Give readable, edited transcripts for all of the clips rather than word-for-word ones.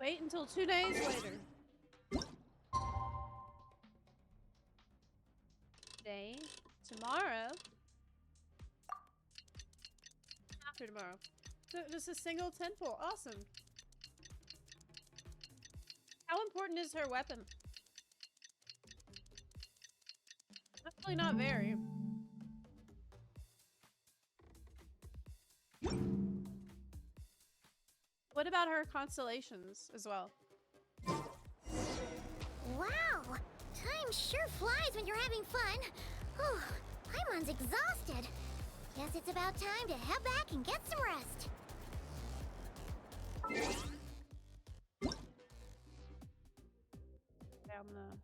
Wait until 2 days later. Day. Tomorrow. After tomorrow. So just a single temple. Awesome. How important is her weapon? Hopefully not very. What about her constellations as well? Wow! Time sure flies when you're having fun. Whew, Paimon's exhausted. Guess it's about time to head back and get some rest. Down the...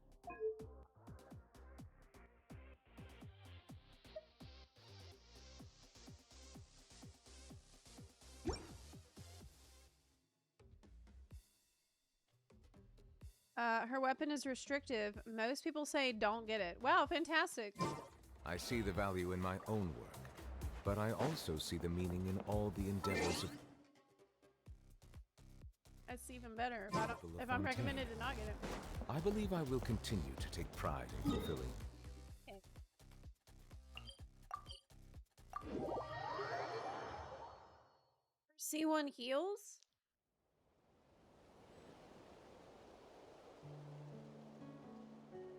her weapon is restrictive. Most people say don't get it. Wow, fantastic. I see the value in my own work, but I also see the meaning in all the endeavors of... That's even better if I'm recommended to not get it. I believe I will continue to take pride in fulfilling. Okay. C1 heals?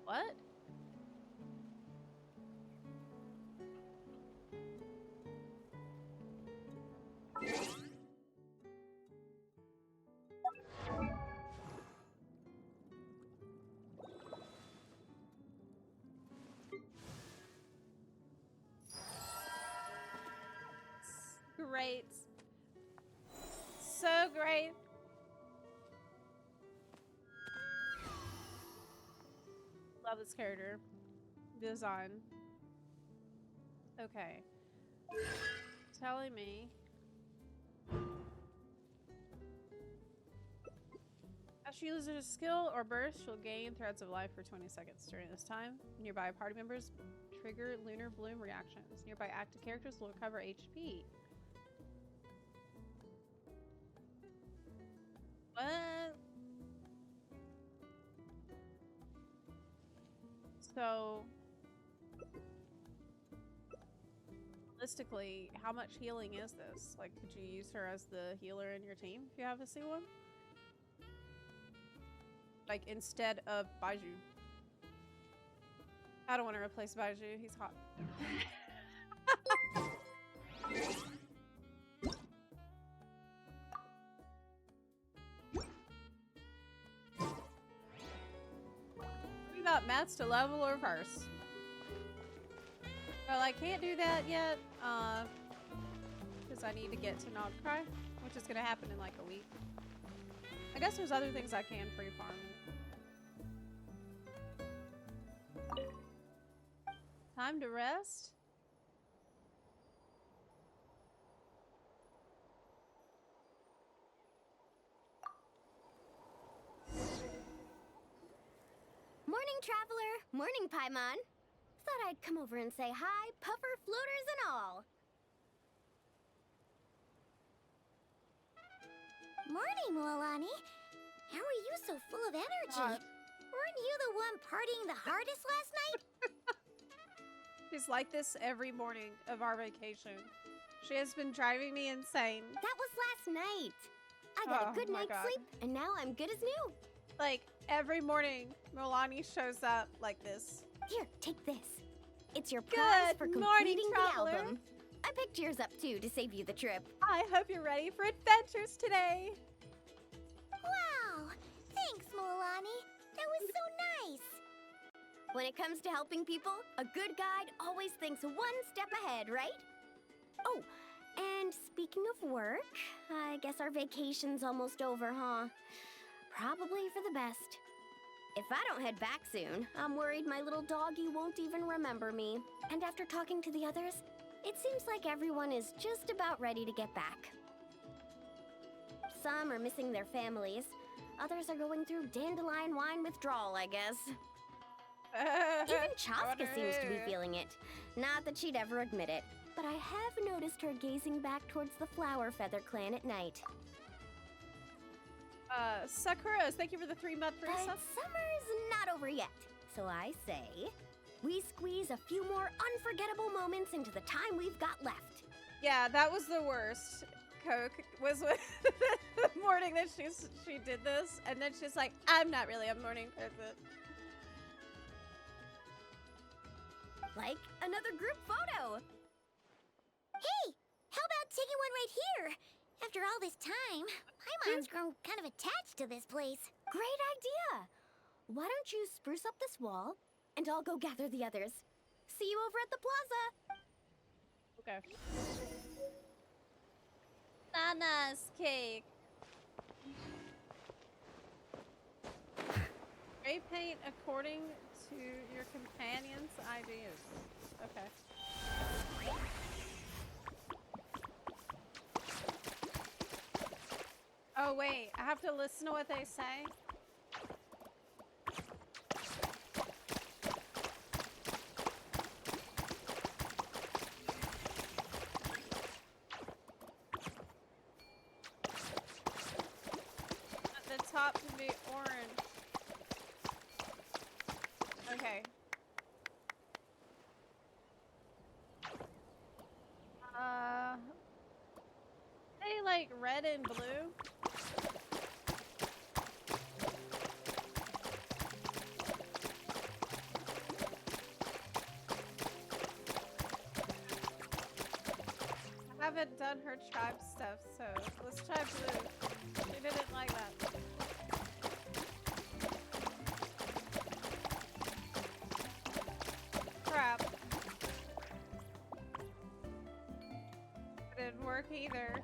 What? Great. So great. Love this character design. Okay. Telling me. As she loses a skill or burst, she'll gain threads of life for 20 seconds. During this time, nearby party members trigger lunar bloom reactions. Nearby active characters will recover HP. What? So, realistically, how much healing is this? Like, could you use her as the healer in your team if you have a C1? Like, instead of Baiju. I don't want to replace Baiju. He's hot. We got mats to level or reverse. Well, I can't do that yet, because I need to get to Nogcry, which is going to happen in like a week. I guess there's other things I can free-farm. Time to rest. Morning, traveler. Morning, Paimon. Thought I'd come over and say hi, puffer, floaters, and all. Morning, Mualani. How are you so full of energy? Weren't you the one partying the hardest last night? She's like this every morning of our vacation. She has been driving me insane. That was last night. I got a good night's sleep, and now I'm good as new. Like, every morning, Milani shows up like this. Here, take this. It's your prize for completing the album. I picked yours up, too, to save you the trip. I hope you're ready for adventures today. Wow! Thanks, Mualani. That was so nice. When it comes to helping people, a good guide always thinks one step ahead, right? Oh, and speaking of work, I guess our vacation's almost over, huh? Probably for the best. If I don't head back soon, I'm worried my little doggy won't even remember me. And after talking to the others, it seems like everyone is just about ready to get back. Some are missing their families. Others are going through dandelion wine withdrawal, I guess. Even Chaska seems to be feeling it. Not that she'd ever admit it, but I have noticed her gazing back towards the Flower Feather clan at night. Sakura, thank you for the 3-month But resub. summer's not over yet, so I say we squeeze a few more unforgettable moments into the time we've got left. Yeah, that was the worst. Coke was with the morning that she did this, and then she's like, "I'm not really a morning person." Like another group photo. Hey, how about taking one right here? After all this time, my mom's grown kind of attached to this place. Great idea. Why don't you spruce up this wall, and I'll go gather the others. See you over at the plaza. Okay. Nana's cake. Spray paint according to your companion's ideas. Okay. Oh wait, I have to listen to what they say. The top to be orange. Okay. They like red and blue. I haven't done her tribe stuff, so let's try blue. She didn't like that. Crap. It didn't work either.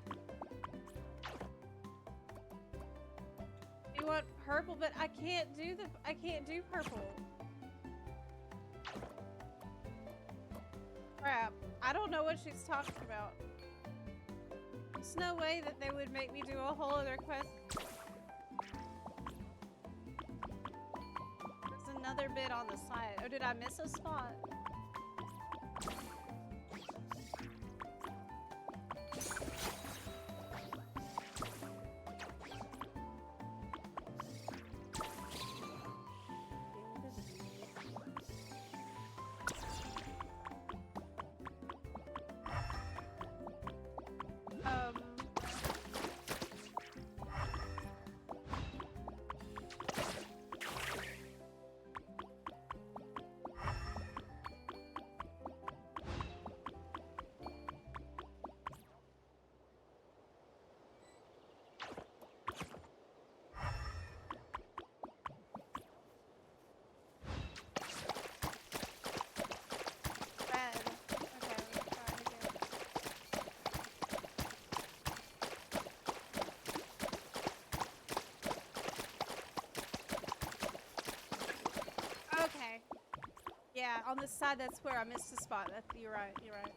You want purple, but I can't do purple. Crap. I don't know what she's talking about. There's no way that they would make me do a whole other quest. There's another bit on the side. Oh, did I miss a spot? Yeah, on the side, that's where I missed a spot. You're right, you're right.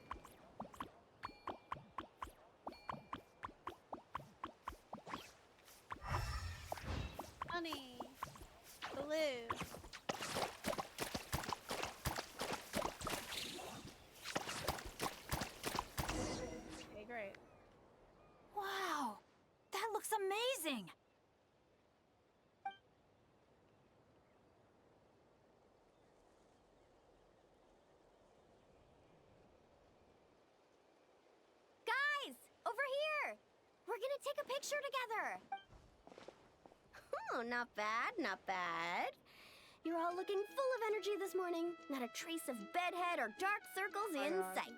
Honey. Blue. Okay, great. Wow, that looks amazing. Over here! We're gonna take a picture together! Oh, not bad, not bad. You're all looking full of energy this morning. Not a trace of bedhead or dark circles in sight.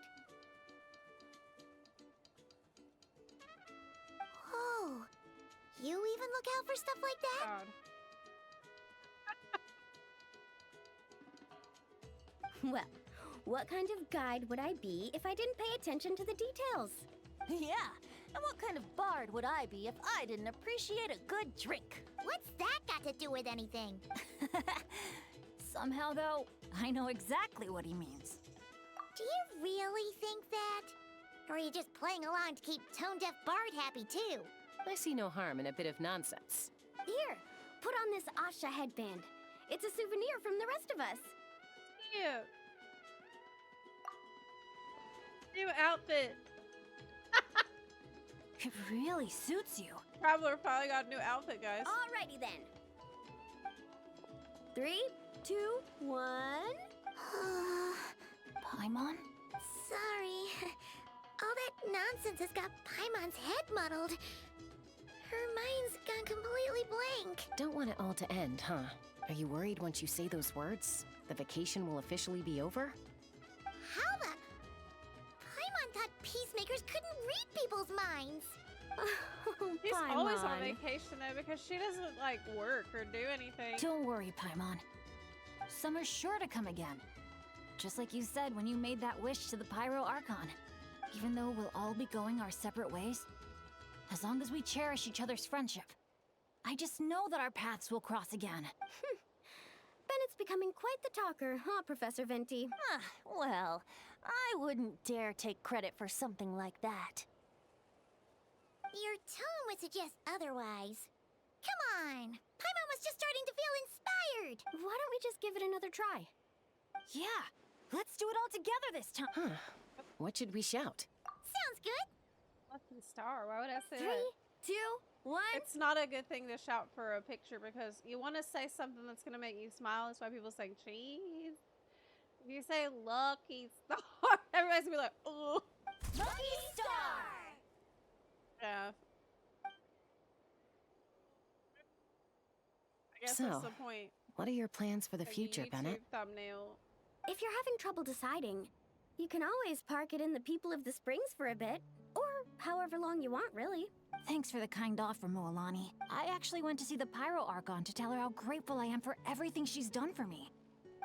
Oh, you even look out for stuff like that? Well, what kind of guide would I be if I didn't pay attention to the details? Yeah, and what kind of bard would I be if I didn't appreciate a good drink? What's that got to do with anything? Somehow, though, I know exactly what he means. Do you really think that? Or are you just playing along to keep tone-deaf Bard happy, too? I see no harm in a bit of nonsense. Here, put on this Asha headband. It's a souvenir from the rest of us. Cute. New outfit. It really suits you. Traveler finally got a new outfit, guys. Alrighty then. 3, 2, 1. Paimon? Sorry. All that nonsense has got Paimon's head muddled. Her mind's gone completely blank. Don't want it all to end, huh? Are you worried once you say those words, the vacation will officially be over? How the... Paimon thought peacemakers couldn't read people's minds. She's always on vacation though because she doesn't like work or do anything. Don't worry, Paimon. Summer's sure to come again. Just like you said when you made that wish to the Pyro Archon. Even though we'll all be going our separate ways, as long as we cherish each other's friendship, I just know that our paths will cross again. Bennett's becoming quite the talker, huh, Professor Venti? Well, I wouldn't dare take credit for something like that. Your tone would suggest otherwise. Come on! Paimon was just starting to feel inspired! Why don't we just give it another try? Yeah, let's do it all together this time. Huh. What should we shout? Sounds good! Lucky star. Why would I say 3, that? 2, 1. It's not a good thing to shout for a picture because you want to say something that's going to make you smile. That's why people say cheese. If you say lucky star, everybody's going to be like, oh. Lucky star! Yeah. I guess So, that's the point. What are your plans for the Like a future, YouTube Bennett? thumbnail. If you're having trouble deciding, you can always park it in the People of the Springs for a bit. Or however long you want, really. Thanks for the kind offer, Moalani. I actually went to see the Pyro Archon to tell her how grateful I am for everything she's done for me.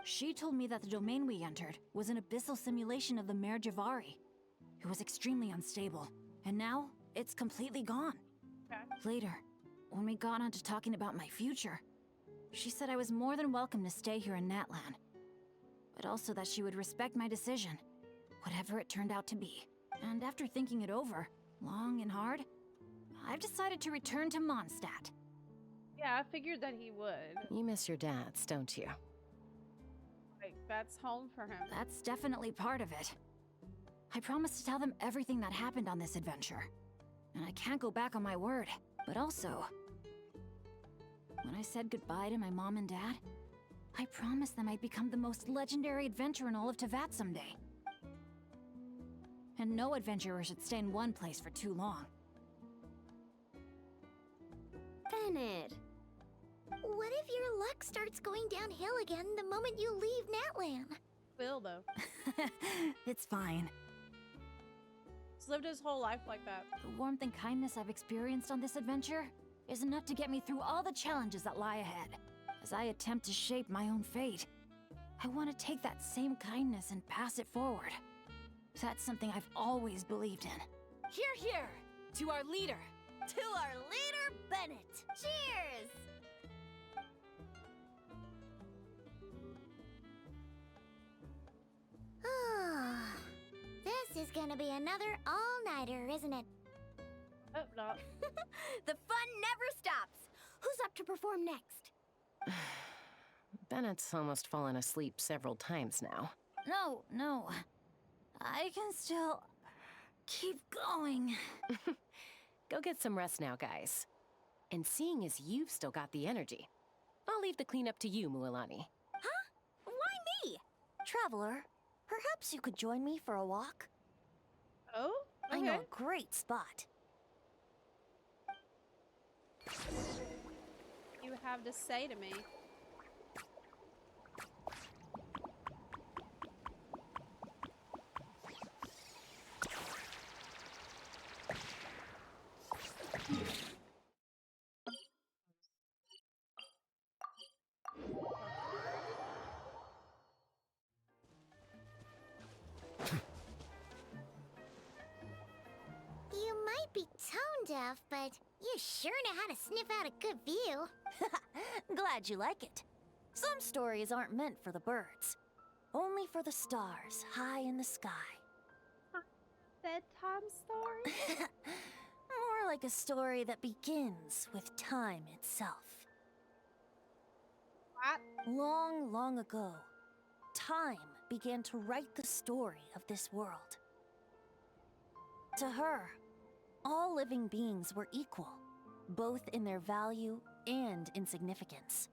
She told me that the domain we entered was an abyssal simulation of the Mare Javari. It was extremely unstable, and now it's completely gone. Okay. Later, when we got onto talking about my future, she said I was more than welcome to stay here in Natlan, but also that she would respect my decision, whatever it turned out to be. And after thinking it over, long and hard, I've decided to return to Mondstadt. Yeah, I figured that he would. You miss your dads, don't you? Like, that's home for him. That's definitely part of it. I promised to tell them everything that happened on this adventure, and I can't go back on my word. But also, when I said goodbye to my mom and dad, I promised them I'd become the most legendary adventurer in all of Teyvat someday. And no adventurer should stay in one place for too long. Bennett, what if your luck starts going downhill again the moment you leave Natlan? Will, though. It's fine. He's lived his whole life like that. The warmth and kindness I've experienced on this adventure is enough to get me through all the challenges that lie ahead. As I attempt to shape my own fate, I want to take that same kindness and pass it forward. That's something I've always believed in. Hear, hear! To our leader! To our leader, Bennett! Cheers! This is gonna be another all-nighter, isn't it? Oh, no. The fun never stops! Who's up to perform next? Bennett's almost fallen asleep several times now. No. I can still keep going. Go get some rest now, guys. And seeing as you've still got the energy, I'll leave the cleanup to you, Mualani. Huh? Why me? Traveler, perhaps you could join me for a walk? Oh? Okay. I know a great spot. You have to say to me. You might be tone deaf, but you sure know how to sniff out a good view. Glad you like it. Some stories aren't meant for the birds. Only for the stars high in the sky. Bedtime story? More like a story that begins with time itself. What? Long, long ago, time began to write the story of this world. To her, all living beings were equal, both in their value and insignificance.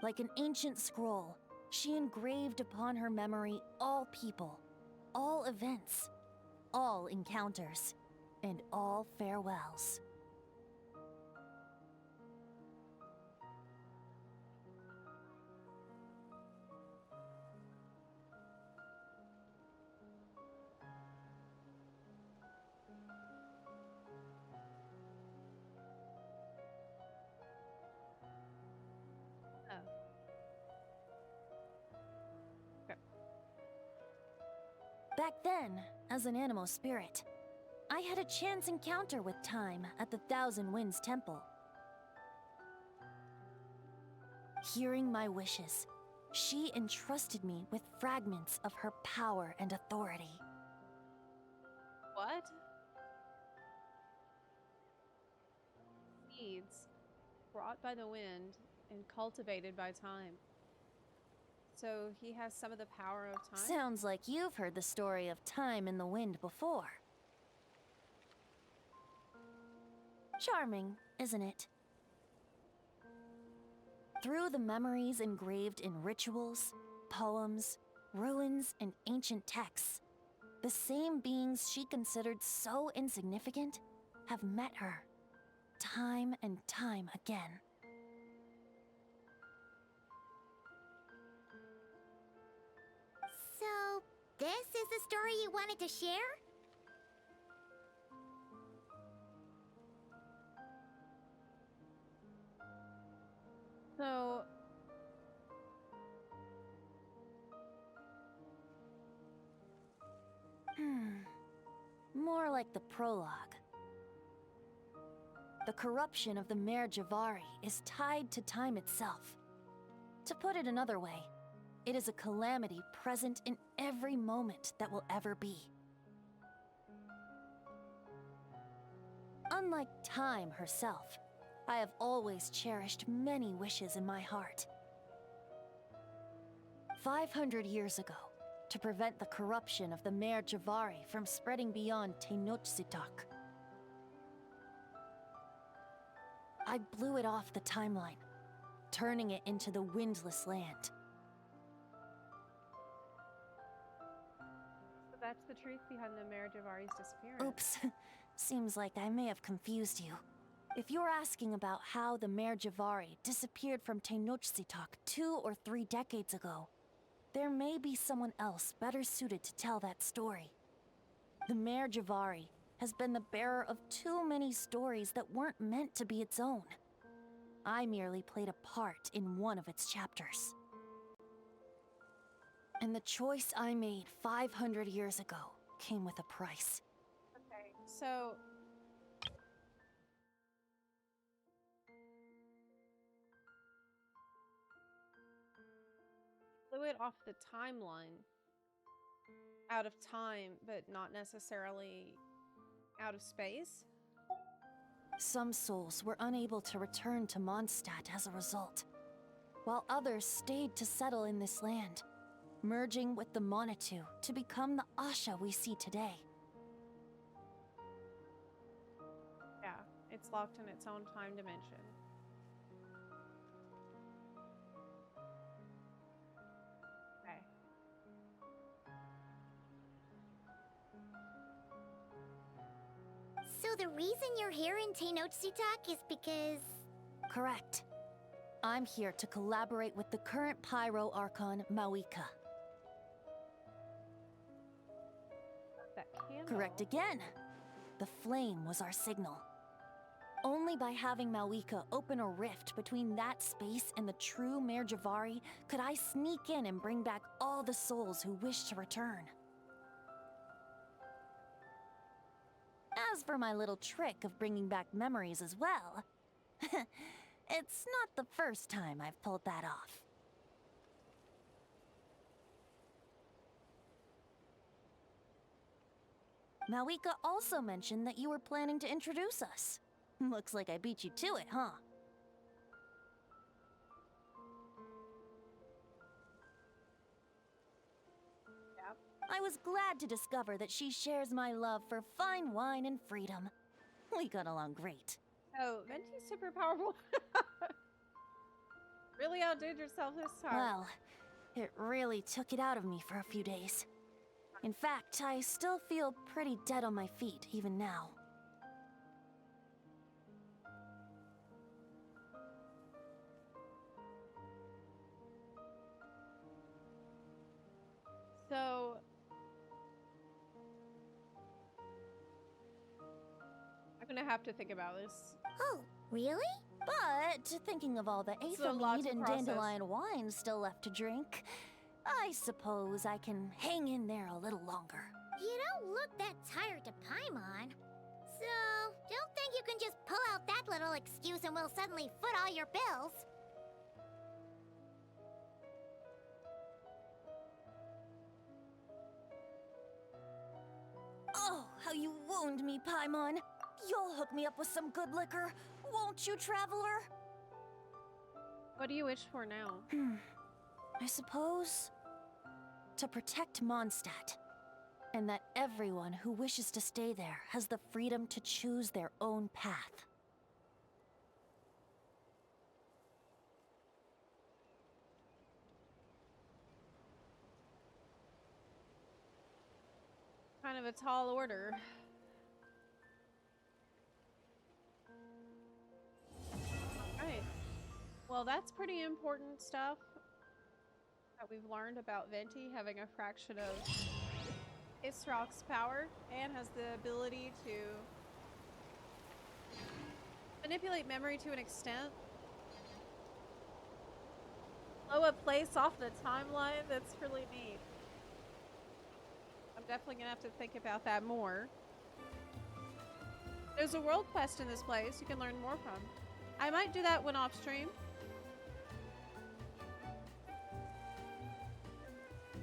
Like an ancient scroll, she engraved upon her memory all people, all events, all encounters, and all farewells. Back then, as an animal spirit, I had a chance encounter with Time at the Thousand Winds Temple. Hearing my wishes, she entrusted me with fragments of her power and authority. What? Seeds brought by the wind and cultivated by time. So he has some of the power of time? Sounds like you've heard the story of Time in the Wind before. Charming, isn't it? Through the memories engraved in rituals, poems, ruins, and ancient texts, the same beings she considered so insignificant have met her, time and time again. So, this is the story you wanted to share? So... More like the prologue. The corruption of the Mare Javari is tied to time itself. To put it another way, it is a calamity present in every moment that will ever be. Unlike Time herself, I have always cherished many wishes in my heart. 500 years ago, to prevent the corruption of the Mare Javari from spreading beyond Tenochtitlan, I blew it off the timeline, turning it into the Windless Land. So that's the truth behind the Mare Javari's disappearance. Oops, seems like I may have confused you. If you're asking about how the Mare Javari disappeared from Tenochtitlan 2 or 3 decades ago, there may be someone else better suited to tell that story. The Mare Javari has been the bearer of too many stories that weren't meant to be its own. I merely played a part in one of its chapters. And the choice I made 500 years ago came with a price. Okay, so... blew it off the timeline. Out of time, but not necessarily out of space? Some souls were unable to return to Mondstadt as a result, while others stayed to settle in this land, merging with the Monitu to become the Asha we see today. Yeah, it's locked in its own time dimension. Okay. So the reason you're here in Tenochtitlan is because... Correct. I'm here to collaborate with the current Pyro Archon, Mawika. That candle. Correct again. The flame was our signal. Only by having Mawika open a rift between that space and the true Mare Javari could I sneak in and bring back all the souls who wish to return. As for my little trick of bringing back memories as well, it's not the first time I've pulled that off. Mawika also mentioned that you were planning to introduce us. Looks like I beat you to it, huh? Yep. I was glad to discover that she shares my love for fine wine and freedom. We got along great. Oh, Venti's super powerful. Really outdid yourself this time. Well, it really took it out of me for a few days. In fact, I still feel pretty dead on my feet, even now. So, I'm gonna have to think about this. Oh, really? But thinking of all the It's a lot aether to and process. dandelion wine still left to drink, I suppose I can hang in there a little longer. You don't look that tired to Paimon. So, don't think you can just pull out that little excuse and we'll suddenly foot all your bills. Oh, how you wound me, Paimon. You'll hook me up with some good liquor, won't you, traveler? What do you wish for now? I suppose to protect Mondstadt, and that everyone who wishes to stay there has the freedom to choose their own path. Kind of a tall order. Alright. Well, that's pretty important stuff that we've learned about Venti having a fraction of Isrok's power and has the ability to manipulate memory to an extent. Blow a place off the timeline, that's really neat. I'm definitely gonna have to think about that more. There's a world quest in this place you can learn more from. I might do that when off stream.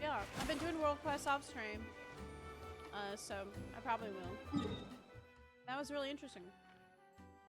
Yeah, I've been doing world quests off stream. So I probably will. That was really interesting.